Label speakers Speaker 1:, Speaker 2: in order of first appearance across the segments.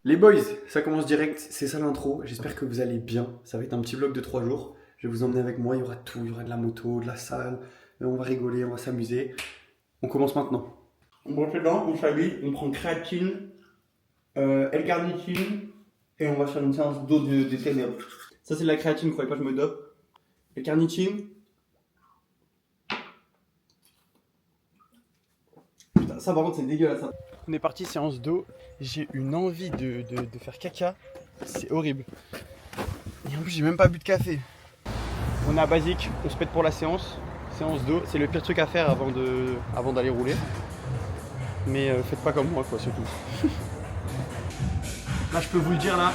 Speaker 1: Les boys, ça commence direct, c'est ça l'intro, j'espère que vous allez bien. Ça va être un petit vlog de 3 jours. Je vais vous emmener avec moi, il y aura tout, il y aura de la moto, de la salle, on va rigoler, on va s'amuser. On commence maintenant.
Speaker 2: On brosse les dents, on s'habille, on prend créatine, L-carnitine et on va faire une séance d'eau de ténèbres. Ça c'est de la créatine, croyez pas que je me dope. L-carnitine. Putain, ça par contre c'est dégueulasse.
Speaker 1: On est parti, séance d'eau. J'ai une envie de faire caca. C'est horrible. Et en plus, j'ai même pas bu de café. On est à Basique, on se pète pour la séance. Séance d'eau, c'est le pire truc à faire avant d'aller rouler. Mais faites pas comme moi, quoi, c'est tout. Là, je peux vous le dire, là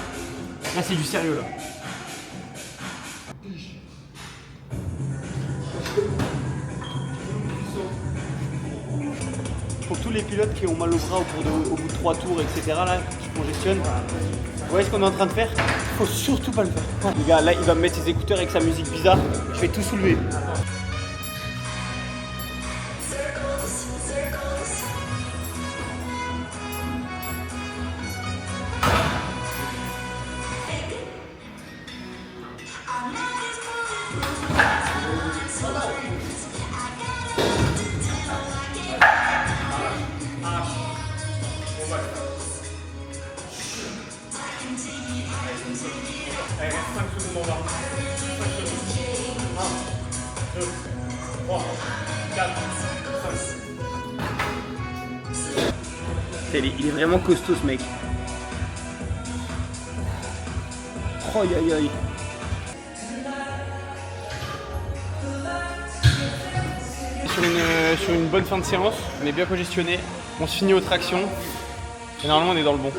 Speaker 1: c'est du sérieux, là. Pour tous les pilotes qui ont mal au bras au bout de 3 tours, etc., là, qui congestionnent, vous voyez ce qu'on est en train de faire? Faut surtout pas le faire. Les gars, là, il va me mettre ses écouteurs avec sa musique bizarre. Je vais tout soulever. Allez, reste 5 secondes en bas. 5 secondes. 1, 2, 3, 4, 5. Il est vraiment costaud ce mec. Oh aïe aïe aïe. Sur une bonne fin de séance, on est bien congestionné. On se finit aux tractions. Et normalement on est dans le bon.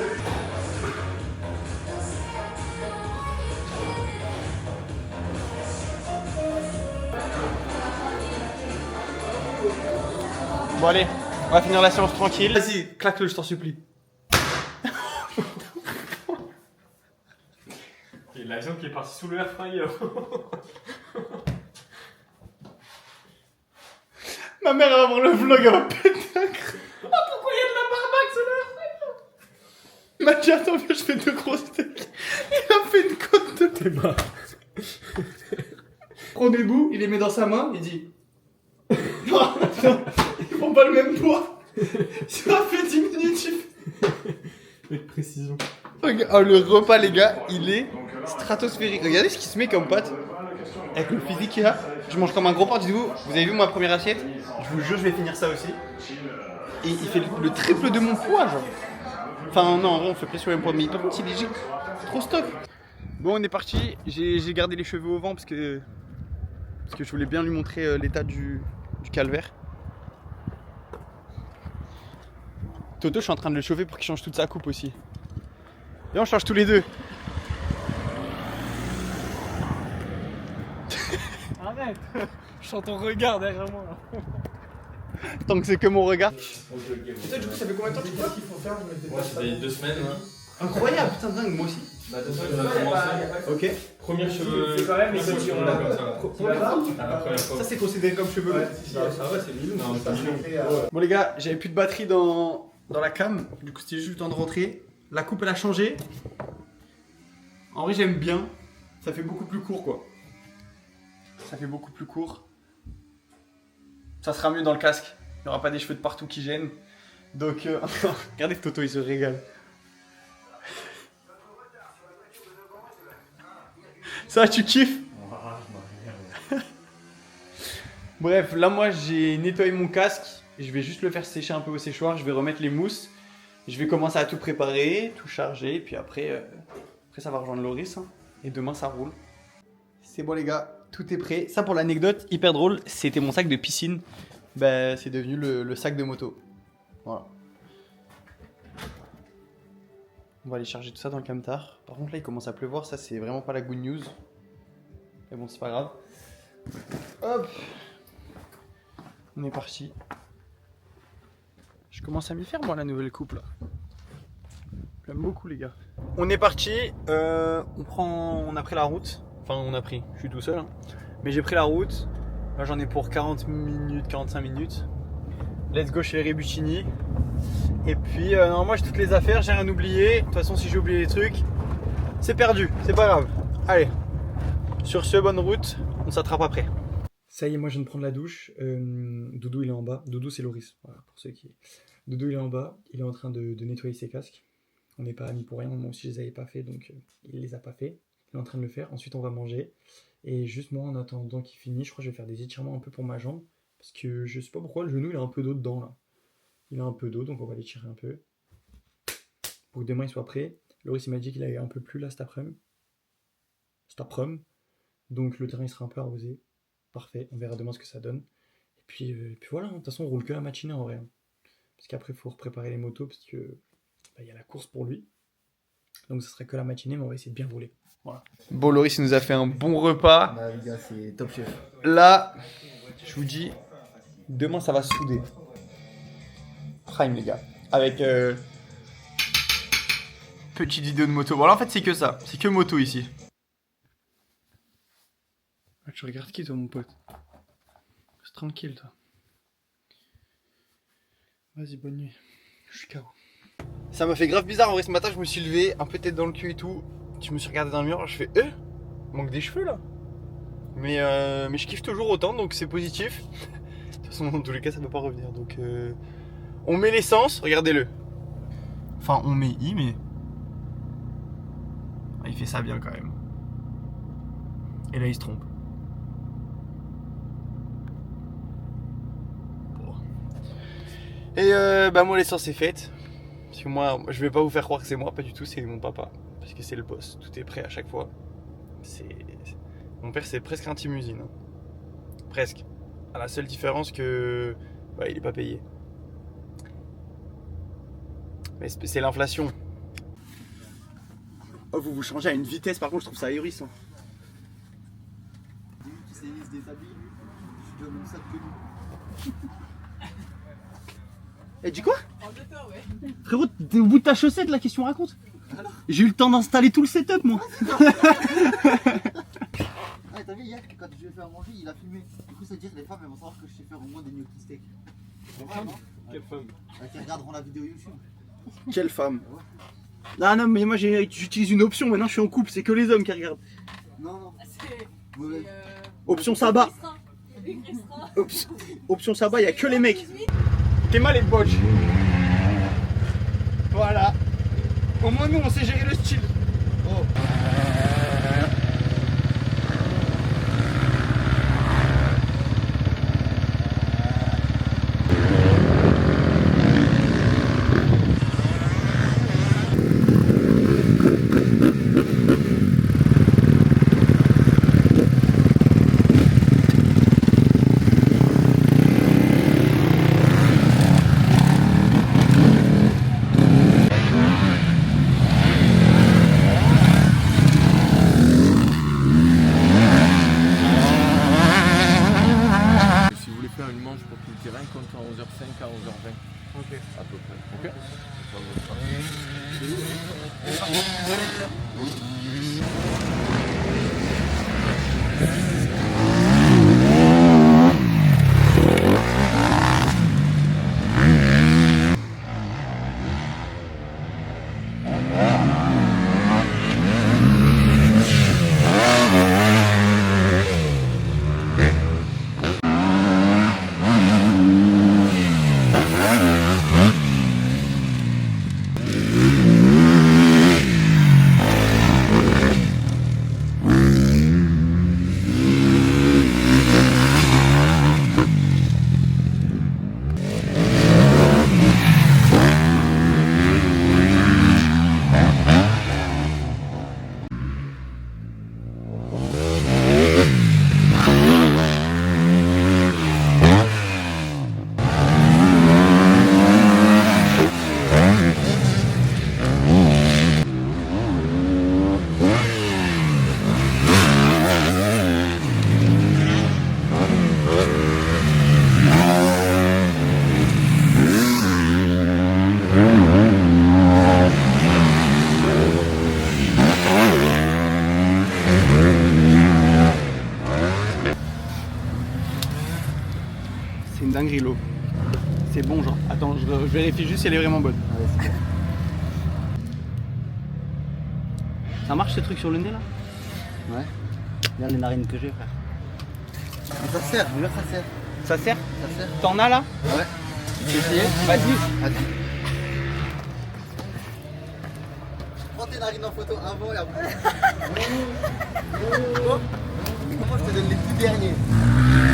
Speaker 1: Bon allez, on va finir la séance tranquille. Vas-y, claque-le, je t'en supplie. Il y a l'avion qui est parti sous le air fryer. Ma mère elle va voir le vlog, elle va péter un crâne. Oh, pourquoi il y a de la barbaque sur le air fryer? Il m'a dit attends, je fais 2 grosses steaks. Il a fait une côte de tes mains.
Speaker 2: Prend des bouts, il les met dans sa main, il dit non, non, ils font pas le même poids. Ça fait 10 minutes.
Speaker 1: Avec précision.
Speaker 2: Regarde, oh, le repas les gars, il est stratosphérique. Regardez ce qu'il se met comme pâte. Avec le physique qu'il a, je mange comme un gros porc, dites-vous. Vous avez vu ma première assiette? Je vous jure, je vais finir ça aussi. Et il fait le triple de mon poids, genre. Enfin, non, en vrai, on fait presque le même poids, mais il est pas petit, léger. Trop stock.
Speaker 1: Bon, on est parti. J'ai gardé les cheveux au vent parce que je voulais bien lui montrer l'état du calvaire. Toto, je suis en train de le chauffer pour qu'il change toute sa coupe aussi. Et on change tous les deux.
Speaker 3: Arrête. Je sens ton regard derrière moi.
Speaker 1: Tant que c'est que mon regard.
Speaker 2: Et toi, du coup, ça fait combien de temps que tu crois qu'il faut faire?
Speaker 4: Moi, ça fait 2 semaines. Hein.
Speaker 2: Incroyable, putain, dingue, moi aussi.
Speaker 4: Bah, 2 semaines, on a commencé.
Speaker 2: Ok.
Speaker 4: Premiers cheveux.
Speaker 3: C'est quand même les
Speaker 4: cheveux
Speaker 3: cheveux
Speaker 4: là, comme ça.
Speaker 2: Première fois.
Speaker 4: Ah, la première fois.
Speaker 2: Ça, c'est considéré comme cheveux.
Speaker 4: Ah ouais, c'est mignon. Non, c'est mignon.
Speaker 1: Bon les gars, j'avais plus de batterie dans la cam. Du coup, c'était juste le temps de rentrer. La coupe, elle a changé. En vrai, j'aime bien. Ça fait beaucoup plus court, quoi. Ça fait beaucoup plus court. Ça sera mieux dans le casque. Il n'y aura pas des cheveux de partout qui gênent. Donc, regardez Toto, il se régale. Ça, tu kiffes? Bref, là, moi, j'ai nettoyé mon casque. Je vais juste le faire sécher un peu au séchoir. Je vais remettre les mousses. Je vais commencer à tout préparer, tout charger. Puis après ça va rejoindre Loris. Hein. Et demain, ça roule. C'est bon, les gars. Tout est prêt. Ça, pour l'anecdote, hyper drôle. C'était mon sac de piscine. Bah, c'est devenu le sac de moto. Voilà. On va aller charger tout ça dans le camtar. Par contre, là, il commence à pleuvoir. Ça, c'est vraiment pas la good news. Mais bon, c'est pas grave. Hop. On est parti. Je commence à m'y faire, moi, la nouvelle coupe, là. J'aime beaucoup, les gars. On est parti. On a pris la route. Enfin, on a pris. Je suis tout seul. Hein. Mais j'ai pris la route. Là, j'en ai pour 40 minutes, 45 minutes. Let's go chez les Ribuccini. Et puis, non, moi j'ai toutes les affaires, j'ai rien oublié. De toute façon, si j'ai oublié les trucs, c'est perdu, c'est pas grave. Allez, sur ce, bonne route, on s'attrape après. Ça y est, moi je viens de prendre la douche. Doudou il est en bas. Doudou c'est Loris, voilà, pour ceux qui... Doudou il est en bas, il est en train de nettoyer ses casques. On n'est pas amis pour rien, moi aussi je les avais pas fait, donc il les a pas fait. Il est en train de le faire, ensuite on va manger. Et juste moi en attendant qu'il finisse, je crois que je vais faire des étirements un peu pour ma jambe. Parce que je sais pas pourquoi, le genou il a un peu d'eau dedans là. Il a un peu d'eau, donc on va l'étirer un peu. Pour que demain il soit prêt. Loris il m'a dit qu'il avait un peu plu là cet après-midi. Donc le terrain il sera un peu arrosé. Parfait, on verra demain ce que ça donne. Et puis voilà, de toute façon on roule que la matinée en vrai. Hein. Parce qu'après il faut préparer les motos parce que bah, y a la course pour lui. Donc ça serait que la matinée, mais on va essayer de bien rouler. Voilà.
Speaker 2: Bon, Loris il nous a fait un bon repas.
Speaker 5: Bah les gars, c'est top chef.
Speaker 2: Là, je vous dis, demain ça va souder. Prime les gars. Avec petite vidéo de moto. Bon là en fait c'est que ça. C'est que moto ici.
Speaker 1: Tu regardes qui toi mon pote? Reste tranquille toi. Vas-y, bonne nuit. Je suis KO. Ça m'a fait grave bizarre en vrai ce matin, je me suis levé, un peu tête dans le cul et tout. Je me suis regardé dans le miroir, je fais manque des cheveux là. Mais je kiffe toujours autant donc c'est positif. De toute façon dans tous les cas ça peut pas revenir donc on met l'essence, regardez-le. Enfin on met mais il fait ça bien quand même. Et là il se trompe. Bon. Et bah moi l'essence est faite. Parce que moi je vais pas vous faire croire que c'est moi, pas du tout, c'est mon papa. Parce que c'est le boss, tout est prêt à chaque fois. Mon père c'est presque un team usine. Hein. Presque. À la seule différence que il est pas payé. Mais c'est l'inflation. Oh vous changez à une vitesse par contre je trouve ça ahurissant.
Speaker 5: Qui s'est mis des habits, je donne ça que nous.
Speaker 1: Eh dis quoi? Frérot, t'es au bout de ta chaussette là, qu'est-ce que tu me racontes? J'ai eu le temps d'installer tout le setup moi.
Speaker 5: Ah t'as vu hier quand je vais faire manger, il a filmé. Du coup ça veut dire que les femmes elles vont savoir que je sais faire au moins des gnocchi steak.
Speaker 4: Quelle femme?
Speaker 5: Qui regarderont la vidéo YouTube.
Speaker 1: Quelle femme. Ah non mais moi j'utilise une option, maintenant je suis en couple, c'est que les hommes qui regardent.
Speaker 5: Non.
Speaker 6: C'est
Speaker 1: Option Saba. Option Saba, y'a que les mecs. T'es mal les botches. Voilà. Au moins nous on sait gérer le style. Oh.
Speaker 4: Si vous voulez faire une manche pour tout le terrain, compte à 11h05 à 11h20. Ok. À peu près. Ok.
Speaker 1: c'est bon, genre. Attends, je vérifie juste si elle est vraiment bonne.
Speaker 5: Ouais, c'est bon.
Speaker 1: Ça marche ce truc sur le nez là?
Speaker 5: Ouais. Regarde les narines que j'ai, frère. Mais ça sert, mais là ça sert.
Speaker 1: Ça sert?
Speaker 5: Ça sert.
Speaker 1: T'en as là?
Speaker 5: Ouais. Tu veux essayer?
Speaker 1: Vas-y.
Speaker 5: Vas-y. Prends tes narines en photo avant et après. Comment je te donne les tout derniers?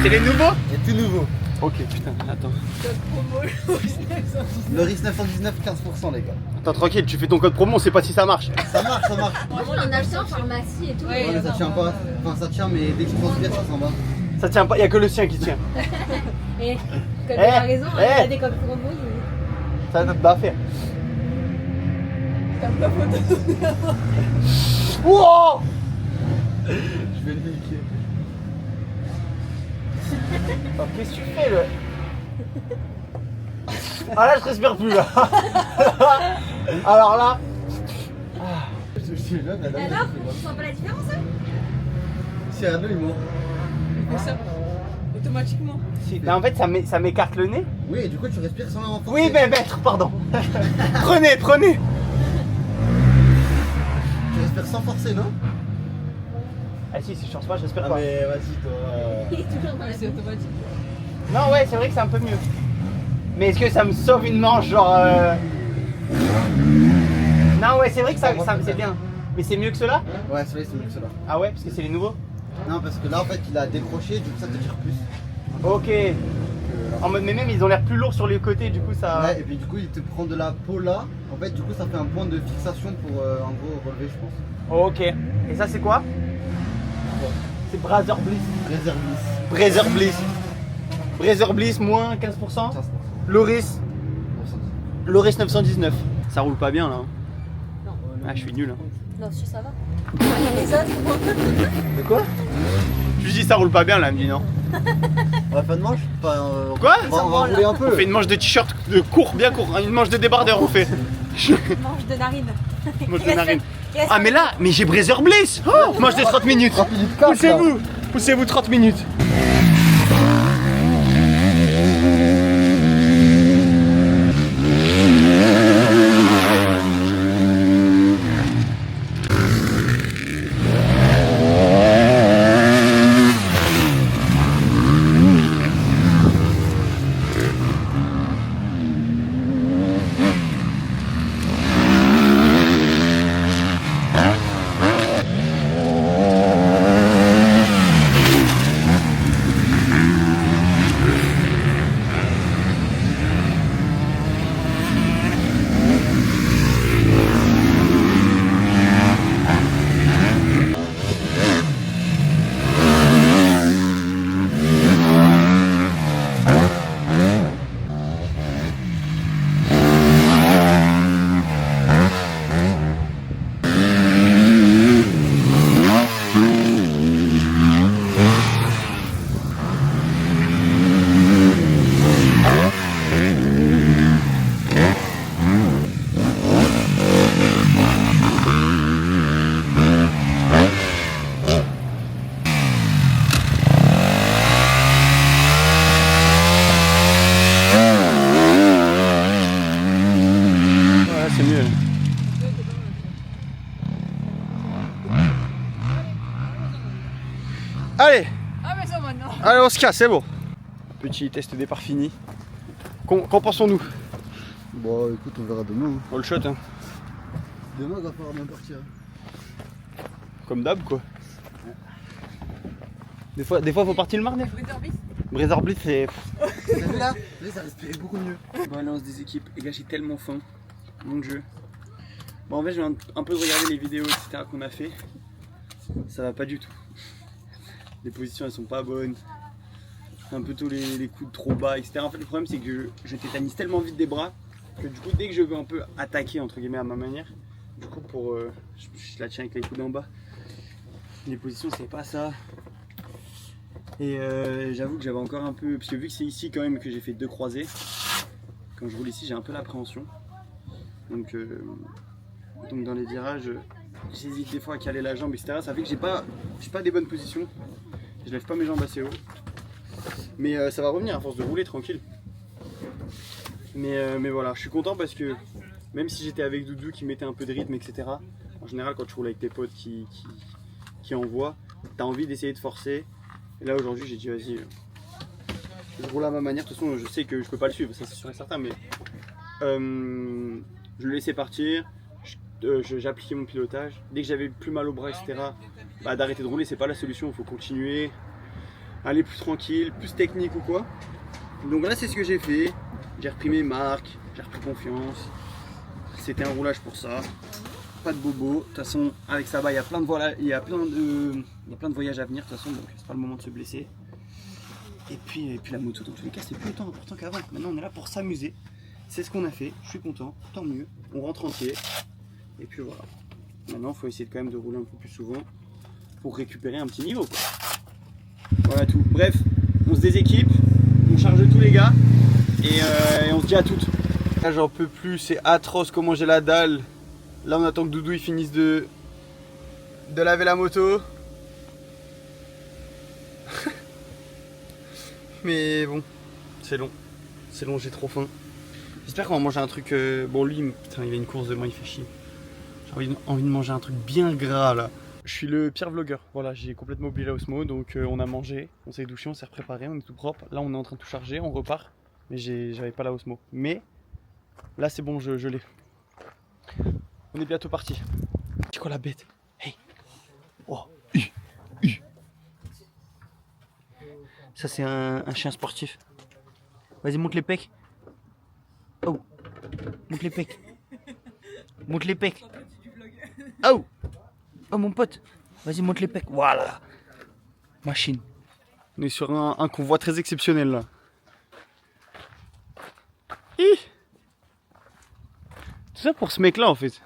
Speaker 1: C'est les nouveaux?
Speaker 5: Et tout nouveau.
Speaker 1: Ok, putain, attends.
Speaker 5: Le RIS 919, 15% les gars.
Speaker 1: Attends, tranquille, tu fais ton code promo, on sait pas si ça marche.
Speaker 5: Ça marche, ça marche.
Speaker 6: Vraiment, on a acheté en pharmacie et tout.
Speaker 5: Ouais, mais ça tient pas. Enfin, ça tient, mais dès que tu transpires, ça s'en va.
Speaker 1: Ça tient pas, y a que le sien qui tient.
Speaker 6: Et comme il a raison, il a des codes promo.
Speaker 1: Ça va faire. Wow! Je vais le niquer. Oh, qu'est-ce que tu fais là? Ah là je respire plus là. Alors là.
Speaker 5: Je te dis, là,
Speaker 6: Et alors, tu sens pas la différence hein?
Speaker 5: Si Arnaud il ment.
Speaker 3: Il fait ça automatiquement.
Speaker 1: Mais en fait ça m'écarte le nez.
Speaker 5: Oui, et du coup tu respires sans l'enfoncer.
Speaker 1: Oui mais maître, pardon. Prenez.
Speaker 5: Tu respires sans forcer, non?
Speaker 1: Ah si je change pas, je respire
Speaker 5: Ah
Speaker 1: pas.
Speaker 5: mais vas-y toi.
Speaker 6: Il est toujours dans la
Speaker 3: C'est automatique.
Speaker 1: Non ouais c'est vrai que c'est un peu mieux. Mais est-ce que ça me sauve une manche genre Non ouais c'est vrai que ça c'est bien. Mais c'est mieux que cela?
Speaker 5: Ouais, celui-là c'est mieux que celui-là.
Speaker 1: Ah ouais parce que c'est les nouveaux?
Speaker 5: Non, parce que là en fait il a décroché, du coup ça te tire plus.
Speaker 1: Ok. En mode mais même ils ont l'air plus lourds sur les côtés du coup ça.
Speaker 5: Ouais, et puis du coup il te prend de la peau là. En fait, du coup ça fait un point de fixation pour en gros relever, je pense.
Speaker 1: Ok. Et ça c'est quoi? C'est Brazzer Bliss.
Speaker 5: Réserviste.
Speaker 1: Brazzer Bliss. Brazzer Bliss moins 15%. Loris. Loris 919. Ça roule pas bien là. Hein.
Speaker 6: Non.
Speaker 1: Ah je suis nul. Hein.
Speaker 6: Non, si ça va. Les autres,
Speaker 1: De quoi? Je lui dis ça roule pas bien là, elle me dit non.
Speaker 5: On va faire une manche? Enfin,
Speaker 1: Quoi?
Speaker 5: on va rouler un
Speaker 1: On
Speaker 5: peu.
Speaker 1: fait une manche de t-shirt de court, bien court, une manche de débardeur on fait.
Speaker 6: mange de narine.
Speaker 1: Manche de narine. Ah mais là, mais j'ai Brazzer Bliss. Oh, manche de 30 minutes. Poussez-vous. Poussez-vous 30 minutes. C'est mieux. Allez,
Speaker 3: Ah, mais ça maintenant.
Speaker 1: allez, on se casse, c'est bon. Petit test départ fini. Qu'en pensons-nous?
Speaker 5: Bon, écoute, on verra demain.
Speaker 1: All shot, hein.
Speaker 5: Demain, il va falloir bien partir.
Speaker 1: Comme d'hab, quoi. Des fois, faut partir le marnet. Brazzer Bliss, c'est.
Speaker 5: T'as vu là? Ça respirait beaucoup mieux.
Speaker 1: Bon, allez, on se déséquipe. Les gars, j'ai tellement faim. Mon dieu. Bon, en fait, je viens un peu de regarder les vidéos, etc. qu'on a fait. Ça va pas du tout. Les positions, elles sont pas bonnes. Un peu tous les coudes trop bas, etc. En fait, le problème, c'est que je tétanise tellement vite des bras que du coup, dès que je veux un peu attaquer, entre guillemets, à ma manière, du coup, je la tiens avec les coudes en bas. Les positions, c'est pas ça. Et j'avoue que j'avais encore un peu. Parce que vu que c'est ici quand même que j'ai fait 2 croisés, quand je roule ici, j'ai un peu l'appréhension. Donc dans les virages, j'hésite des fois à caler la jambe, etc. Ça fait que j'ai pas des bonnes positions. Je lève pas mes jambes assez haut. Mais ça va revenir à force de rouler tranquille. Mais voilà, je suis content parce que même si j'étais avec Doudou qui mettait un peu de rythme, etc. En général, quand tu roules avec tes potes qui envoient, t'as envie d'essayer de forcer. Et là aujourd'hui, j'ai dit vas-y, je roule à ma manière. De toute façon, je sais que je peux pas le suivre, ça c'est sûr et certain, mais je le laissais partir. J'appliquais mon pilotage. Dès que j'avais plus mal au bras, etc., bah, d'arrêter de rouler, c'est pas la solution. Il faut continuer, aller plus tranquille, plus technique ou quoi. Donc là, c'est ce que j'ai fait. J'ai repris mes marques, j'ai repris confiance. C'était un roulage pour ça. Pas de bobo. De toute façon, avec ça, il y a plein de voyages à venir. De toute façon, donc c'est pas le moment de se blesser. Et puis la moto, dans tous les cas, c'est plus autant important qu'avant. Maintenant, on est là pour s'amuser. C'est ce qu'on a fait. Je suis content. Tant mieux. On rentre entier. Et puis voilà. Maintenant, il faut essayer quand même de rouler un peu plus souvent pour récupérer un petit niveau, quoi. Voilà tout. Bref, on se déséquipe, on charge tous les gars et on se dit à toutes. Là, j'en peux plus, c'est atroce comment j'ai la dalle. Là, on attend que Doudou il finisse de laver la moto. Mais bon, c'est long. C'est long, j'ai trop faim. J'espère qu'on va manger un truc. Bon, lui, putain, il a une course demain, il fait chier. J'ai envie de manger un truc bien gras là. Je suis le pire vlogueur. Voilà, j'ai complètement oublié la Osmo. Donc on a mangé, on s'est douché, on s'est préparé, on est tout propre. Là, on est en train de tout charger, on repart. Mais j'avais pas la Osmo. Mais là, c'est bon, je l'ai. On est bientôt parti. C'est quoi la bête? Hey! Oh! Ça, c'est un chien sportif. Vas-y, monte les pecs. Oh! Monte les pecs. Monte les pecs. Oh! Oh mon pote. Vas-y, monte les pecs. Voilà. Machine. On est sur un convoi très exceptionnel là. Hi. Tout ça pour ce mec là en fait.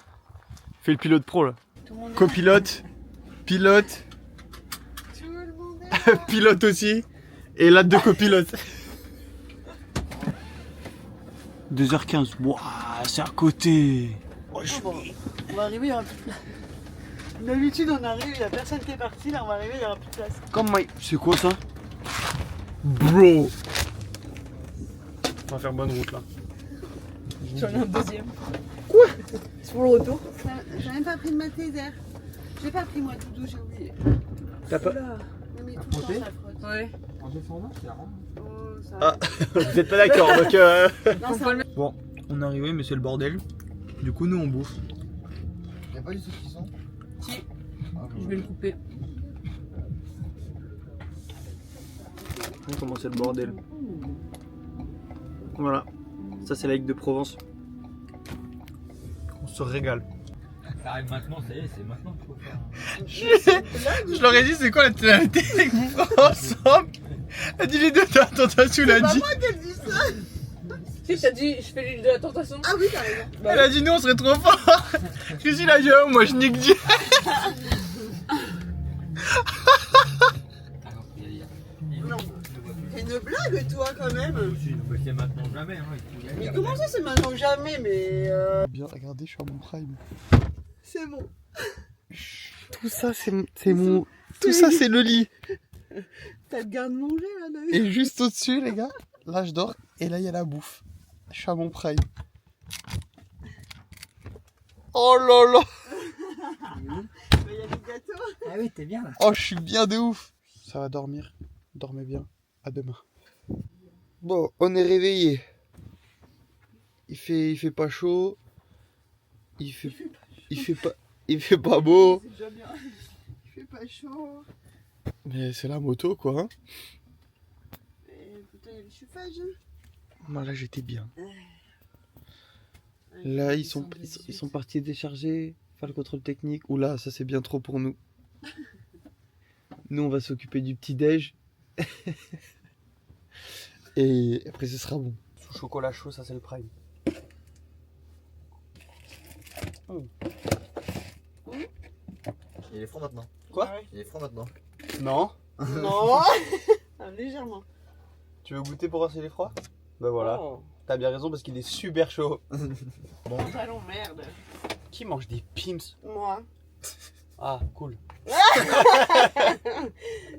Speaker 1: Il fait le pilote pro là. Copilote. Pilote. Pilote aussi. Et là, 2 copilotes. 2h15. Wouah, c'est à côté. Oh,
Speaker 5: On va arriver, il y aura plus de place. D'habitude, on arrive, il n'y a personne qui est parti. Là, on va arriver, il y aura plus de place.
Speaker 1: Comme my... C'est quoi ça? Bro. On va faire bonne route là.
Speaker 3: J'en ai un deuxième.
Speaker 6: Sur le retour.
Speaker 5: J'ai même pas pris de ma taser. J'ai pas pris moi Doudou, j'ai oublié.
Speaker 1: T'as pas...
Speaker 5: Non mais tout le temps ça frotte.
Speaker 3: Ouais.
Speaker 5: Oh, ça
Speaker 1: Ah, vous êtes pas d'accord donc
Speaker 5: Non, ça va.
Speaker 1: Bon, on est arrivé mais c'est le bordel. Du coup nous on bouffe.
Speaker 5: Y'a pas du saucisson?
Speaker 3: Si. Je vais le couper.
Speaker 1: Comment c'est le bordel. Voilà. Ça c'est la Ligue de Provence. On se régale.
Speaker 4: Ça arrive maintenant, ça y est, c'est maintenant qu'il faut faire.
Speaker 1: Je leur ai dit c'est quoi la télé ensemble. Elle a dit les deux t'as tentation, elle a dit.
Speaker 3: Si, t'as dit, je fais l'île de la tentation.
Speaker 5: Ah oui, t'as raison.
Speaker 1: Elle a dit nous on serait trop fort. Christine a dit oh moi je nique Dieu.
Speaker 5: Non. C'est une blague toi quand même.
Speaker 4: C'est maintenant ou jamais. Hein,
Speaker 5: Mais comment ça c'est maintenant jamais mais
Speaker 1: Bien regardez je suis à mon prime.
Speaker 5: c'est bon.
Speaker 1: Tout ça c'est mon. Tout ça c'est le lit.
Speaker 5: T'as le garde-manger là David.
Speaker 1: Et juste au-dessus les gars, là je dors et là il y a la bouffe. Je suis à mon prime. Oh là là.
Speaker 5: Il y a des gâteaux.
Speaker 4: Ah oui, t'es bien là.
Speaker 1: Oh je suis bien de ouf. Ça va dormir. Dormez bien. À demain. Bon, on est réveillé. Il fait pas chaud. Il fait pas beau.
Speaker 5: C'est déjà bien. Il fait pas chaud.
Speaker 1: Mais c'est la moto quoi. Hein.
Speaker 5: Et putain, il y a le chauffage. Hein.
Speaker 1: Moi là j'étais bien. Là ils sont partis décharger, faire le contrôle technique. Oula ça c'est bien trop pour nous. Nous on va s'occuper du petit déj. Et après ce sera bon. Sous chocolat chaud ça c'est le prime.
Speaker 5: Il est froid maintenant.
Speaker 1: Quoi?
Speaker 5: Il est froid maintenant.
Speaker 1: Non.
Speaker 5: Non. Ah, légèrement.
Speaker 1: Tu veux goûter pour voir s'il est froid? Bah voilà.
Speaker 5: Oh.
Speaker 1: T'as bien raison parce qu'il est super chaud.
Speaker 5: Pantalon merde.
Speaker 1: Qui mange des Pims?
Speaker 5: Moi.
Speaker 1: Ah cool.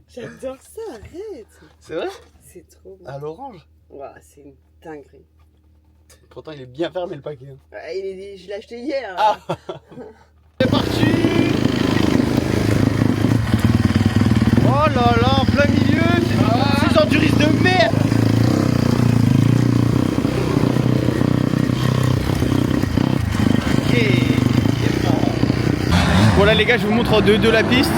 Speaker 5: J'adore ça, arrête.
Speaker 1: C'est vrai?
Speaker 5: C'est trop bon.
Speaker 1: À l'orange?
Speaker 5: Ouah, c'est une dinguerie.
Speaker 1: Pourtant, il est bien fermé le paquet.
Speaker 6: Je l'ai acheté hier.
Speaker 1: Ah. C'est parti. Oh là là, en plein milieu, ces enduristes de merde. Bon là les gars, je vous montre en 2-2 la piste.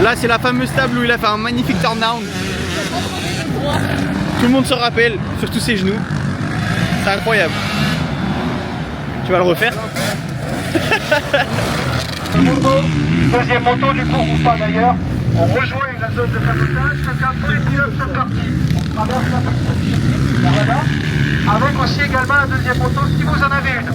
Speaker 1: Là c'est la fameuse table où il a fait un magnifique turn down. Tout le monde se rappelle, surtout ses genoux. C'est incroyable. Tu vas le refaire?
Speaker 7: Deuxième moto du coup ou pas d'ailleurs. On rejoint la zone de cabotage, chacun tous les pilotes sont partis. On traverse la partie. Voilà. Avec aussi également la deuxième moto si vous en avez une.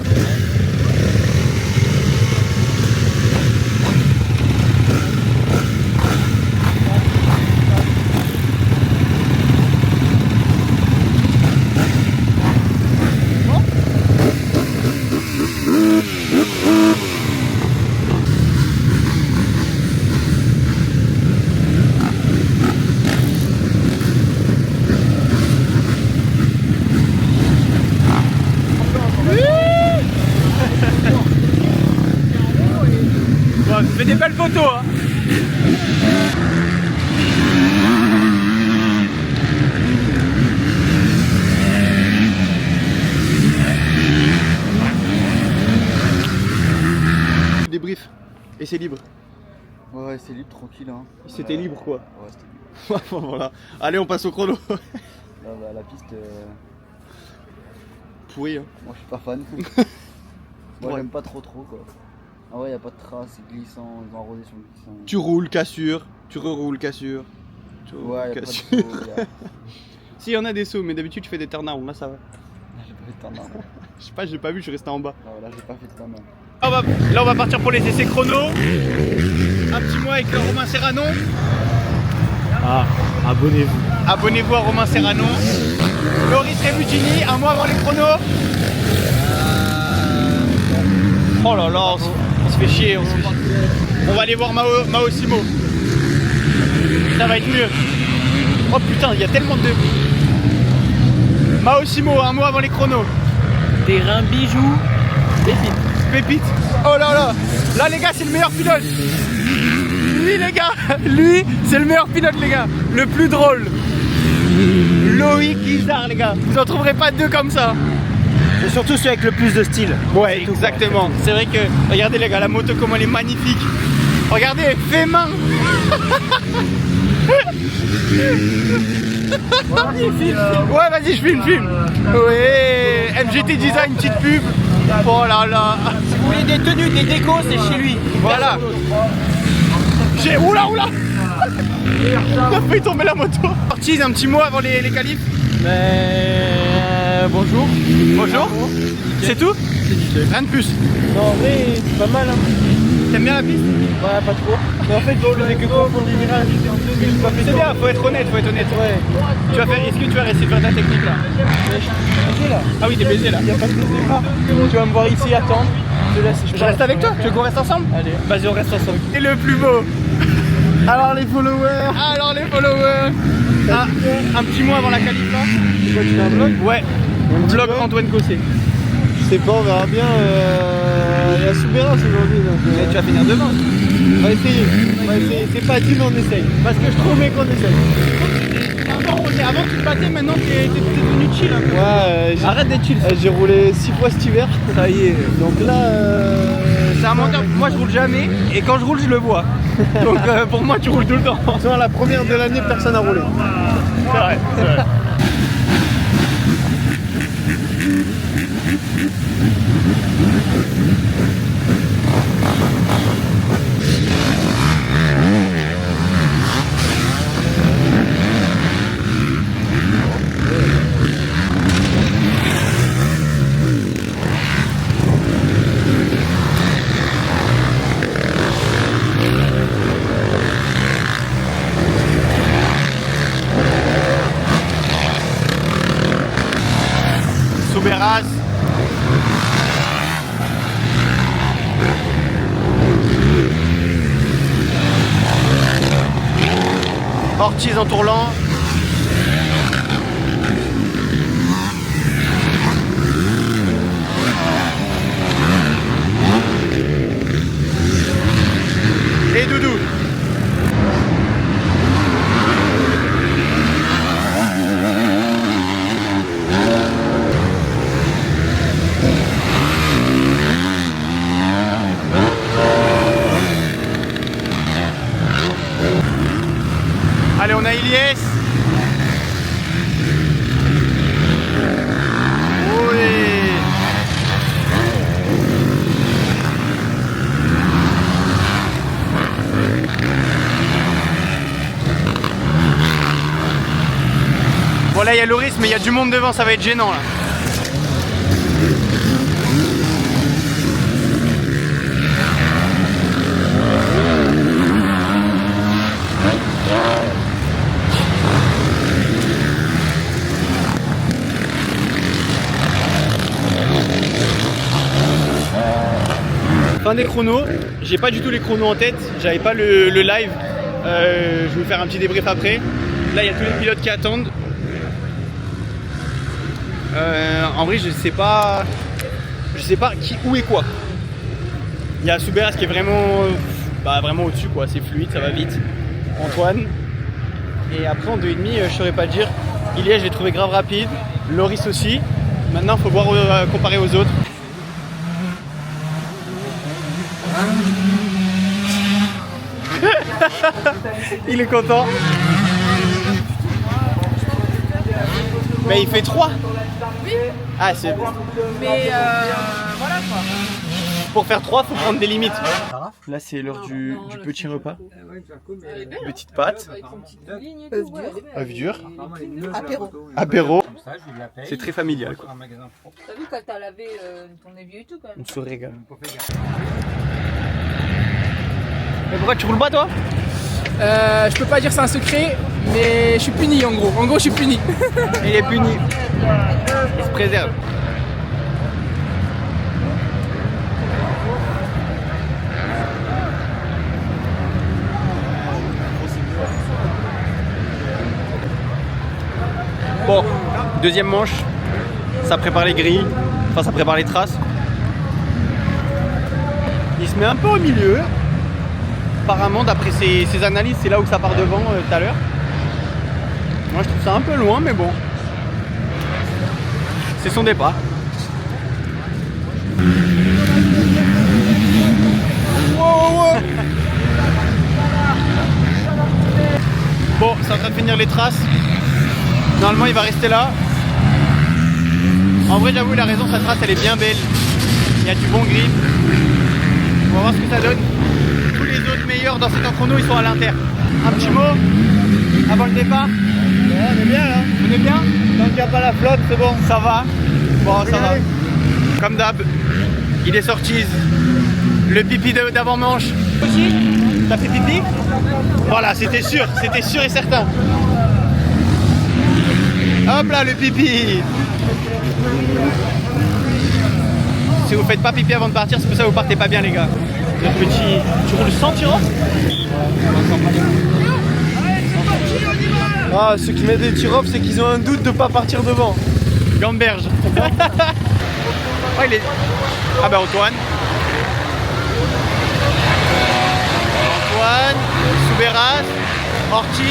Speaker 1: Fais des belles photos hein. Débrief. Et c'est libre.
Speaker 5: Ouais, c'est libre, tranquille. Hein.
Speaker 1: C'était libre quoi.
Speaker 5: Ouais, c'était libre.
Speaker 1: Voilà. Allez, on passe au chrono.
Speaker 5: Là, bah, la piste,
Speaker 1: Pourri hein.
Speaker 5: moi je suis pas fan. Moi
Speaker 1: Ouais.
Speaker 5: j'aime pas trop quoi. Ah ouais, y a pas de traces, c'est glissant, ils ont arrosé sur le glissant.
Speaker 1: Tu roules, cassure. Tu reroules, cassure. Tu reroules,
Speaker 5: Ouais, y a pas de
Speaker 1: cassure.
Speaker 5: saut, y a...
Speaker 1: Si, il y en a des sauts, mais d'habitude tu fais des turn down, là ça va.
Speaker 5: J'ai pas fait de turn down.
Speaker 1: Je sais pas, j'ai pas vu, je suis resté en bas.
Speaker 5: Non, là j'ai pas fait de turn down.
Speaker 1: Là on va partir pour les essais chrono. Un petit mot avec Romain Serrano.
Speaker 3: Ah, abonnez-vous.
Speaker 1: Abonnez-vous à Romain Serrano. Loris Rebutini, un mois avant les chronos. Oh là là, on se fait chier. On va aller voir Mao Simo. Ça va être mieux. Oh putain, il y a tellement de... Mao Simo, un mois avant les chronos.
Speaker 3: Des reins bijoux.
Speaker 1: Pépite. Oh là là. Là les gars, c'est le meilleur pilote. Lui les gars, lui c'est le meilleur pilote les gars. Le plus drôle. Loïc Guizard les gars. Vous en trouverez pas deux comme ça.
Speaker 3: Et surtout celui avec le plus de style.
Speaker 1: Ouais, exactement. C'est vrai que, regardez les gars, la moto comment elle est magnifique. Regardez, fait main. Ouais, vas-y, je filme. Ouais, MGT Design, petite pub. Oh là là.
Speaker 3: Si vous voulez des tenues, des décos, c'est chez lui.
Speaker 1: Voilà. J'ai... Oula. On a fait tomber la moto. Ortiz, un petit mot avant les qualifs.
Speaker 3: Bonjour.
Speaker 1: Bonjour. C'est tout? Rien de plus.
Speaker 3: Non, en vrai, c'est pas mal. Hein.
Speaker 1: T'aimes bien la piste?
Speaker 3: Ouais, pas trop. Mais en fait, je faisais que pour des virages.
Speaker 1: C'est bien, faut être honnête. Ouais. Tu vas faire, est-ce que tu vas rester faire ta technique là? Ah oui, t'es baisé là.
Speaker 3: Il n'y a pas de départ. Tu vas me voir ici attendre.
Speaker 1: Je reste avec toi, tu veux qu'on reste ensemble?
Speaker 3: Allez.
Speaker 1: Vas-y, on reste ensemble. Et le plus beau.
Speaker 3: Alors les followers.
Speaker 1: Ah, un petit mot avant la qualif là.
Speaker 3: Tu fais un vlog?
Speaker 1: Ouais. Vlog Antoine Cossé.
Speaker 3: Je sais pas, on verra bien. Il y a Soubéras aujourd'hui.
Speaker 1: Mais tu vas finir devant.
Speaker 3: On va essayer. C'est pas dit, mais on essaye. Parce que je trouvais qu'on essaye.
Speaker 1: Avant tu te battais, maintenant t'es devenu chill un peu.
Speaker 3: Ouais,
Speaker 1: Arrête d'être chill.
Speaker 3: j'ai roulé 6 fois cet hiver. Ça y est. Donc là,
Speaker 1: C'est un menteur, moi je roule jamais et quand je roule je le vois. Donc pour moi tu roules tout le temps.
Speaker 3: sur la première de l'année, personne n'a roulé.
Speaker 1: C'est vrai. Soubéras.
Speaker 2: Ortiz en tourlant. Et Doudou. Allez, on a Ilyes. Oui. Bon là il y a Loris mais il y a du monde devant, ça va être gênant là. Fin des chronos, j'ai pas du tout les chronos en tête, j'avais pas le live, je vais vous faire un petit débrief après. Là il y a tous les pilotes qui attendent. En vrai je sais pas qui, où et quoi. Il y a Souberas qui est vraiment au-dessus quoi, c'est fluide, ça va vite. Antoine. Et après en 2,5 je saurais pas le dire. Ilyes je l'ai trouvé grave rapide, Loris aussi. Maintenant il faut voir comparer aux autres. Il est content. Mais il fait 3.
Speaker 6: Oui.
Speaker 2: Ah c'est bon.
Speaker 6: Mais voilà quoi.
Speaker 2: Pour faire 3 faut prendre des limites. Là c'est l'heure du petit repas. Petite pâte. Œuf dur. Apéro. C'est très familial quoi.
Speaker 6: T'as vu quand t'as lavé ton évier et tout quand même.
Speaker 2: On se régale. Mais pourquoi tu roules pas toi?
Speaker 8: Je peux pas dire c'est un secret, mais je suis puni en gros. En gros, je suis puni.
Speaker 2: Il est puni. Il se préserve. Bon, deuxième manche. Ça prépare les grilles. Enfin, ça prépare les traces. Il se met un peu au milieu. Apparemment, d'après ses analyses, c'est là où ça part devant tout à l'heure. Moi, je trouve ça un peu loin, mais bon. C'est son départ. Wow. Bon, c'est en train de finir les traces. Normalement, il va rester là. En vrai, j'avoue, il a raison, sa trace, elle est bien belle. Il y a du bon grip. On va voir ce que ça donne. Tous les autres meilleurs dans cet chrono ils sont à l'inter. Un petit mot avant le départ.
Speaker 3: Ouais, on est bien là.
Speaker 2: On est bien?
Speaker 3: Tant qu'il n'y a pas la flotte, c'est bon.
Speaker 2: Ça va. Bon, ça va. Comme d'hab, il est sorti. Le pipi d'avant-manche. T'as fait pipi? Voilà, c'était sûr et certain. Hop là, le pipi. Si vous faites pas pipi avant de partir, c'est pour ça que vous partez pas bien les gars. Le petit... Tu roules sans tir-off?
Speaker 3: Ah, ceux qui mettent des tir-off, c'est qu'ils ont un doute de pas partir devant.
Speaker 2: Gamberge. Oh, il est... Ah bah Antoine. Souberas, Ortiz.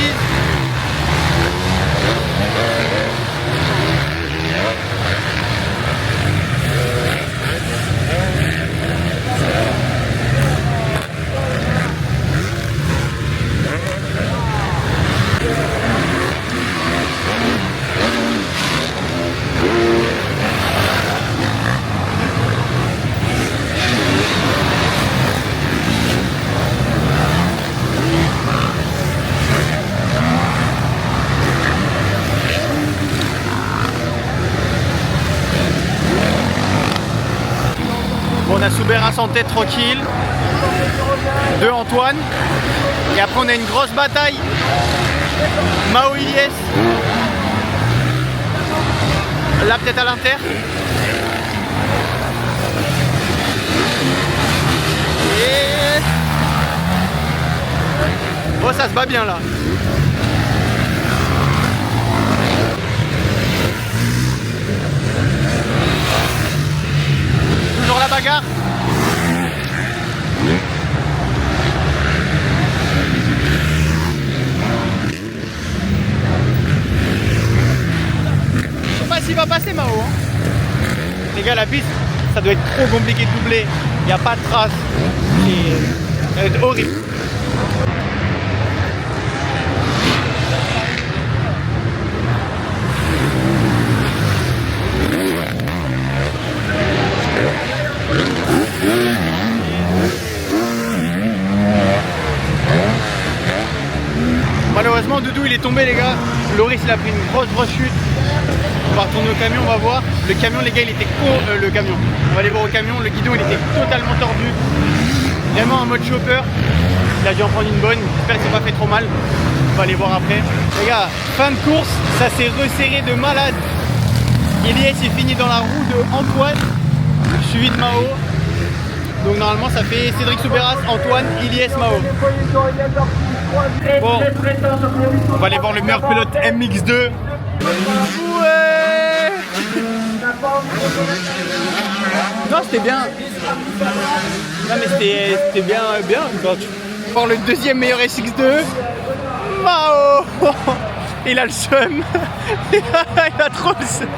Speaker 2: Bon, on a Souberas en tête tranquille. 2 Antoine. Et après on a une grosse bataille. Mao Ilyes. Là peut-être à l'inter. Et... Oh ça se bat bien là. la bagarre. Je sais pas s'il va passer Mao. Hein. Les gars, la piste, ça doit être trop compliqué de doubler. Il n'y a pas de trace. Ça va être horrible. Malheureusement Doudou il est tombé les gars. Loris il a pris une grosse chute. On va retourner au camion, on va voir. Le camion les gars il était le camion. On va aller voir au camion, le guidon il était totalement tordu. Vraiment en mode chopper. Il a dû en prendre une bonne. J'espère que c'est pas fait trop mal. On va aller voir après. Les gars, fin de course, ça s'est resserré de malade. Ilyes il finit dans la roue de Antoine, suivi de Mao. Donc normalement ça fait Cédric Soubeyras, Antoine, Ilyes, Mao. Bon, on va aller voir le meilleur pilote MX2. Ouais. Non c'était bien. Non mais c'était bien. On va voir le deuxième meilleur SX2. Mao. Il a le seum. Il a trop le seum.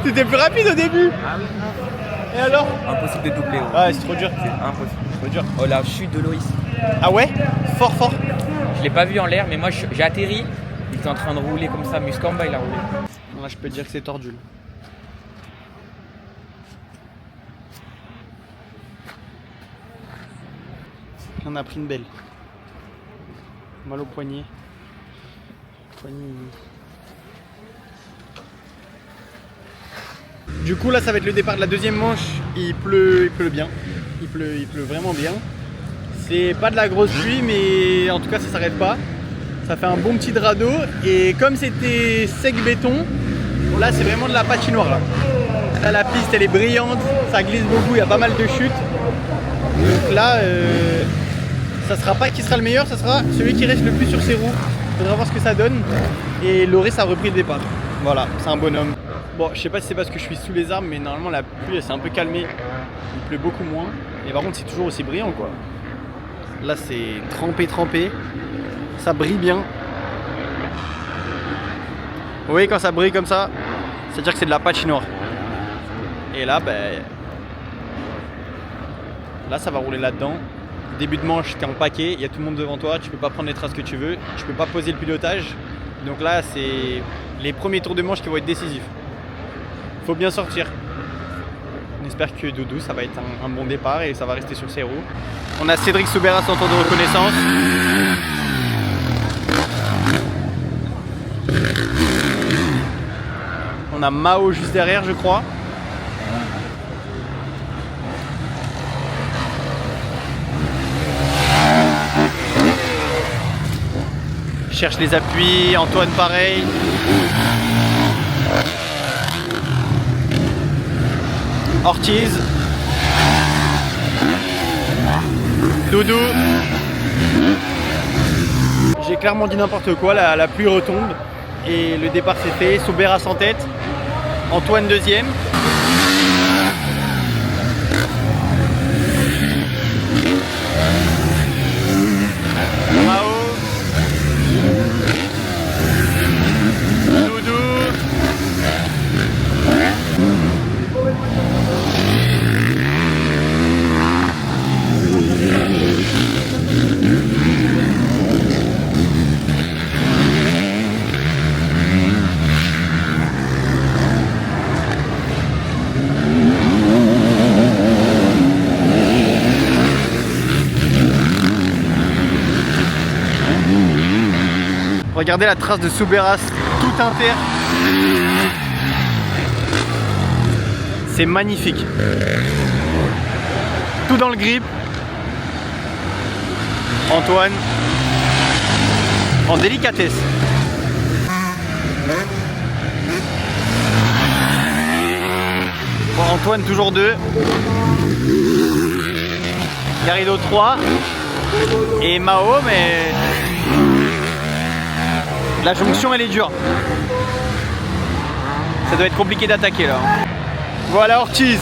Speaker 2: C'était plus rapide au début. Et alors?
Speaker 9: Impossible de doubler.
Speaker 2: Ah c'est trop dur.
Speaker 9: C'est impossible.
Speaker 2: Trop dur.
Speaker 9: Oh la chute de Loris.
Speaker 2: Ah ouais? Fort.
Speaker 9: Je l'ai pas vu en l'air, mais moi j'ai atterri. Il était en train de rouler comme ça. Muscamba il a roulé.
Speaker 2: Là je peux te dire que c'est tordu. On a pris une belle. Mal au poignet. Du coup là ça va être le départ de la deuxième manche. Il pleut bien. Il pleut vraiment bien. C'est pas de la grosse pluie mais en tout cas ça s'arrête pas. Ça fait un bon petit drap d'eau et comme c'était sec béton, là c'est vraiment de la patinoire là. Là la piste elle est brillante, ça glisse beaucoup, il y a pas mal de chutes. Donc là ça sera pas qui sera le meilleur, ça sera celui qui reste le plus sur ses roues. Faudra voir ce que ça donne. Et Loris a repris le départ. Voilà, c'est un bonhomme. Bon, je sais pas si c'est parce que je suis sous les arbres, mais normalement la pluie elle s'est un peu calmée. Il pleut beaucoup moins. Et par contre c'est toujours aussi brillant quoi. Là c'est trempé. Ça brille bien. Vous voyez quand ça brille comme ça, c'est-à-dire que c'est de la patinoire. Et là, là ça va rouler là-dedans. Début de manche, t'es en paquet, il y a tout le monde devant toi, tu peux pas prendre les traces que tu veux, tu peux pas poser le pilotage. Donc là, c'est les premiers tours de manche qui vont être décisifs. Faut bien sortir. On espère que Doudou, ça va être un bon départ et ça va rester sur ses roues. On a Cédric Soubeyras en tour de reconnaissance. On a Mao juste derrière, je crois. Cherche les appuis, Antoine pareil. Ortiz. Doudou. J'ai clairement dit n'importe quoi, la pluie retombe. Et le départ s'est fait, Soubeyras en tête, Antoine deuxième. Mao. Doudou. Regardez la trace de Soubeyras tout inter. C'est magnifique. Tout dans le grip. Antoine en délicatesse. Bon, Antoine toujours 2. Garrido 3. Et Mao, mais la jonction elle est dure. Ça doit être compliqué d'attaquer là.
Speaker 1: Voilà Ortiz.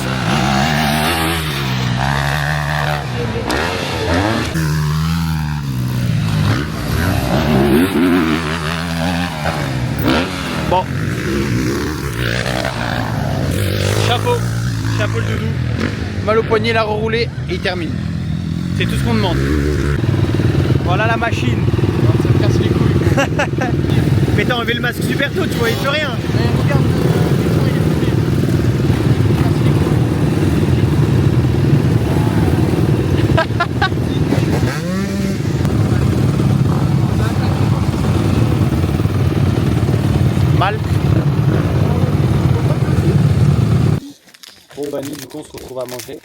Speaker 1: Bon. Chapeau. Chapeau le doudou. Mal au poignet, il a reroulé et il termine. C'est tout ce qu'on demande. Voilà la machine. Ça me casse les couilles. Mais t'as enlevé le masque super tôt, tu voyais plus rien.
Speaker 8: Mais regarde,
Speaker 1: Mal. Bon bah nous du coup on se retrouve à manger.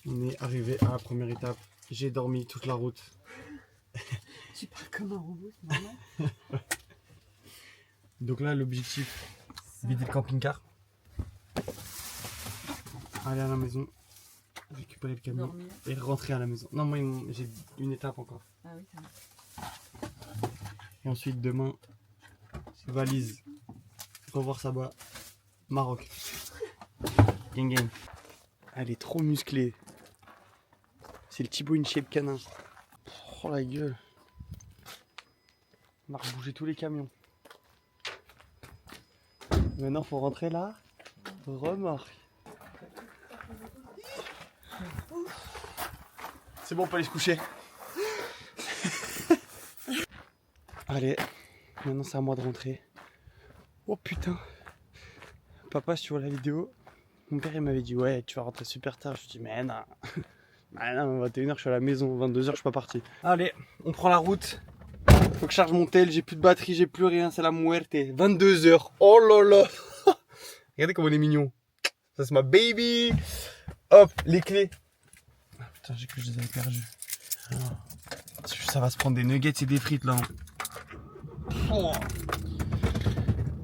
Speaker 1: On est arrivé à la première étape. J'ai dormi toute la route.
Speaker 6: Tu parles comme un robot, c'est normal.
Speaker 1: Donc là l'objectif, vider le camping-car. Aller à la maison, récupérer le camion
Speaker 6: Dormir.
Speaker 1: et rentrer à la maison. Non moi j'ai une étape encore.
Speaker 6: Ah oui, ça va.
Speaker 1: Et ensuite demain, valise, revoir Saba, Maroc. Gang gang. Elle est trop musclée. C'est le Thibaut InShape canin. Oh la gueule. On a rebougé tous les camions. Maintenant faut rentrer là. Remorque. C'est bon, on peut aller se coucher. Allez, maintenant c'est à moi de rentrer. Oh putain. Papa, si tu vois la vidéo, mon père il m'avait dit ouais tu vas rentrer super tard. Je dis mais non. Ah non, 21h je suis à la maison, 22h je suis pas parti. Allez, on prend la route. Faut que je charge mon tel, j'ai plus de batterie, j'ai plus rien, c'est la muerte. 22h. Oh là là. Regardez comme on est mignon. Ça c'est ma baby. Hop, les clés. Ah, putain, j'ai cru que je les avais perdues. Ah. Ça va se prendre des nuggets et des frites là. Oh.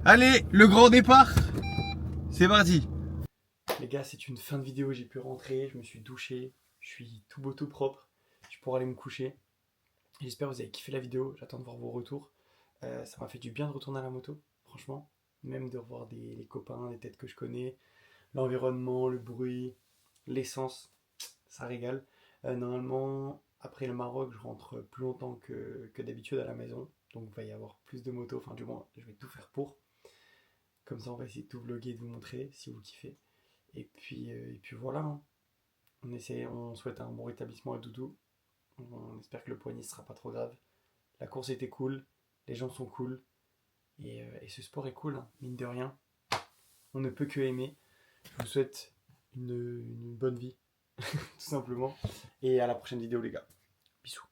Speaker 1: Allez, le grand départ. C'est parti. Les gars, c'est une fin de vidéo, j'ai pu rentrer, je me suis douché, je suis tout beau tout propre, je pourrai aller me coucher. J'espère que vous avez kiffé la vidéo, j'attends de voir vos retours. Ça m'a fait du bien de retourner à la moto, franchement. Même de revoir les copains, les têtes que je connais, l'environnement, le bruit, l'essence, ça régale. Normalement, après le Maroc, je rentre plus longtemps que d'habitude à la maison. Donc il va y avoir plus de motos, enfin du moins je vais tout faire pour. Comme ça on va essayer de tout vlogger, de vous montrer si vous kiffez. Et puis voilà, hein. On souhaite un bon rétablissement à Doudou. On espère que le poignet ne sera pas trop grave. La course était cool, les gens sont cool. Et ce sport est cool, hein, mine de rien. On ne peut que aimer. Je vous souhaite une bonne vie, tout simplement. Et à la prochaine vidéo les gars. Bisous.